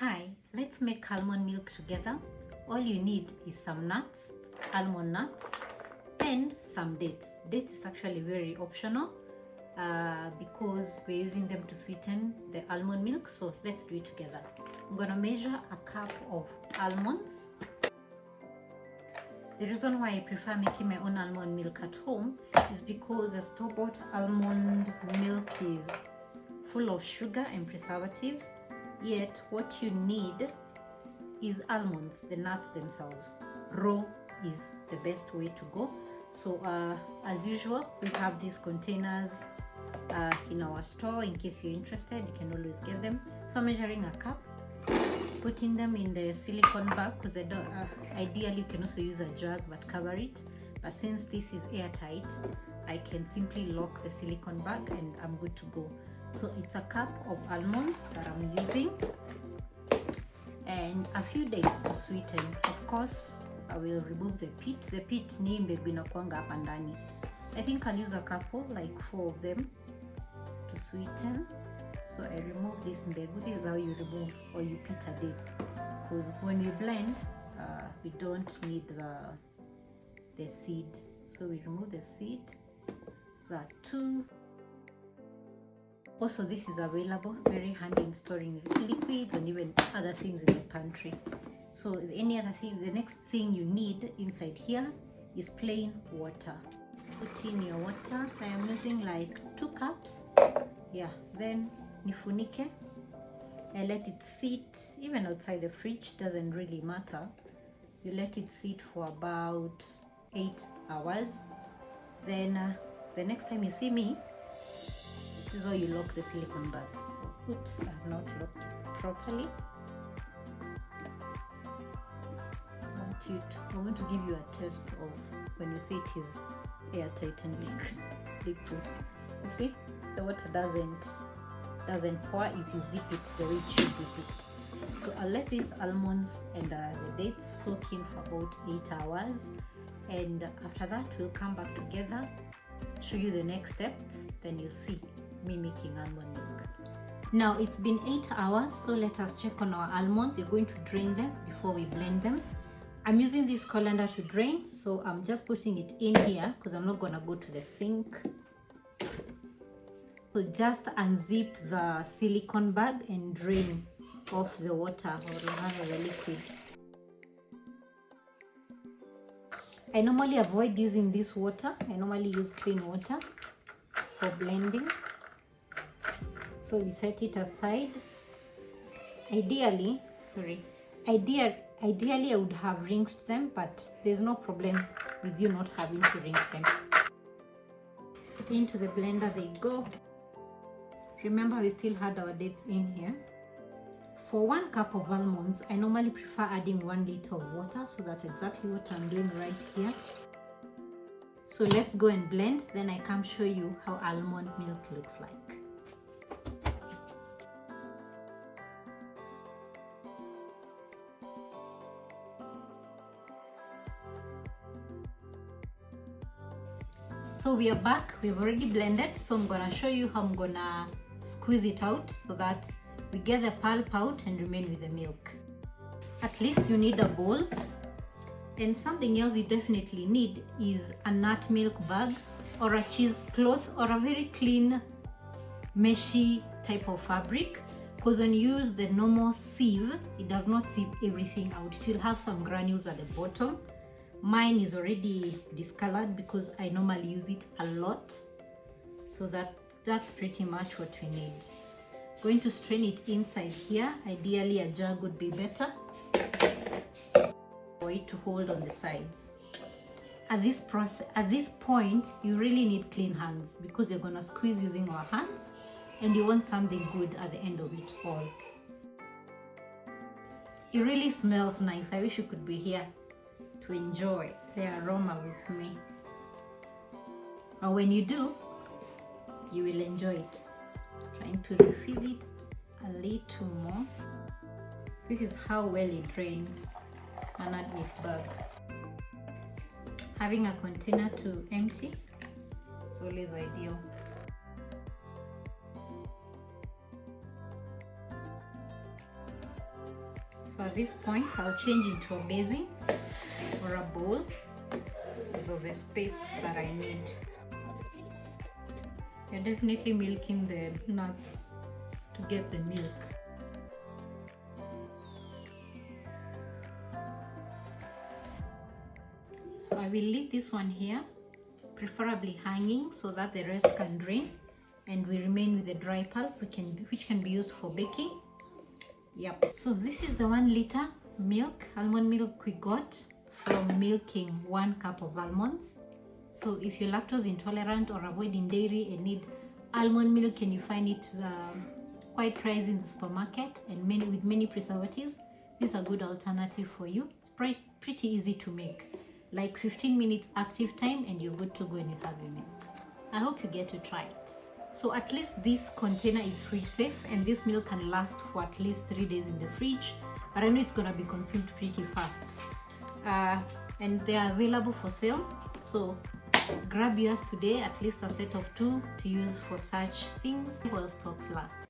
Hi, let's make almond milk together. All you need is some nuts, almond nuts, and some dates. Dates is actually very optional because we're using them to sweeten the almond milk. So let's do it together. I'm gonna measure a cup of almonds. The reason why I prefer making my own almond milk at home is because the store-bought almond milk is full of sugar and preservatives. Yet what you need is almonds, the nuts themselves. Raw is the best way to go. So as usual, we have these containers in our store. In case you're interested, you can always get them. So I'm measuring a cup, putting them in the silicone bag, because ideally you can also use a jug but cover it. But since this is airtight, I can simply lock the silicone bag and I'm good to go. So it's a cup of almonds that I'm using and a few dates to sweeten. Of course, I will remove the pit. The pit ni mbegu inakuanga hapa ndani. I think I'll use a couple, like 4 of them to sweeten. So I remove this mbegu. This is how you remove or you pit a day. Because when we blend, we don't need the seed. So we remove the seed. These are 2. Also, this is available, very handy in storing liquids and even other things in the pantry. So the next thing you need inside here is plain water. Put in your water. I am using like 2 cups. Yeah, then nifunike. I let it sit, even outside the fridge, doesn't really matter. You let it sit for about 8 hours. Then the next time you see me, this is how you lock the silicone bag. Oops, I have not locked it properly. I want to give you a test of when you say it is airtight and liquid. You see, the water doesn't pour if you zip it the way it should be zipped. So I'll let these almonds and the dates soak in for about 8 hours, and after that we'll come back together, show you the next step, then you'll see me making almond milk. Now it's been 8 hours, so let us check on our almonds. You're going to drain them before we blend them. I'm using this colander to drain, so I'm just putting it in here because I'm not gonna go to the sink. So just unzip the silicone bag and drain off the water, or rather the liquid. I normally avoid using this water. I normally use clean water for blending. So we set it aside. Ideally I would have rinsed them, but there's no problem with you not having to rinse them. Into the blender they go. Remember, we still had our dates in here. For 1 cup of almonds, I normally prefer adding 1 liter of water, so that's exactly what I'm doing right here. So let's go and blend, then I come show you how almond milk looks like. So we are back, we've already blended, so I'm gonna show you how I'm gonna squeeze it out so that we get the pulp out and remain with the milk. At least you need a bowl, and something else you definitely need is a nut milk bag or a cheesecloth or a very clean meshy type of fabric, because when you use the normal sieve, it does not sieve everything out. It will have some granules at the bottom. Mine is already discolored because I normally use it a lot, so that's pretty much what we need. Going to strain it inside here. Ideally a jug would be better for it to hold on the sides. At this point you really need clean hands, because you're gonna squeeze using our hands and you want something good at the end of it all. It really smells nice. I wish you could be here to enjoy the aroma with me. And when you do, you will enjoy it. Trying to refill it a little more. This is how well it drains an nut bag. Having a container to empty is always ideal. So at this point, I'll change into a basin or a bowl because of the space that I need. You're definitely milking the nuts to get the milk. So I will leave this one here, preferably hanging, so that the rest can drain and we remain with the dry pulp which can be used for baking. Yep. So this is the 1 liter milk, almond milk we got from milking 1 cup of almonds. So if you're lactose intolerant or avoiding dairy and need almond milk and you find it quite pricey in the supermarket and with many preservatives, this is a good alternative for you. It's pretty easy to make, like 15 minutes active time and you're good to go and you have your milk. I hope you get to try it. So at least this container is fridge safe and this milk can last for at least 3 days in the fridge, but I know it's gonna be consumed pretty fast. And they are available for sale, so grab yours today, at least a set of 2 to use for such things while stocks last.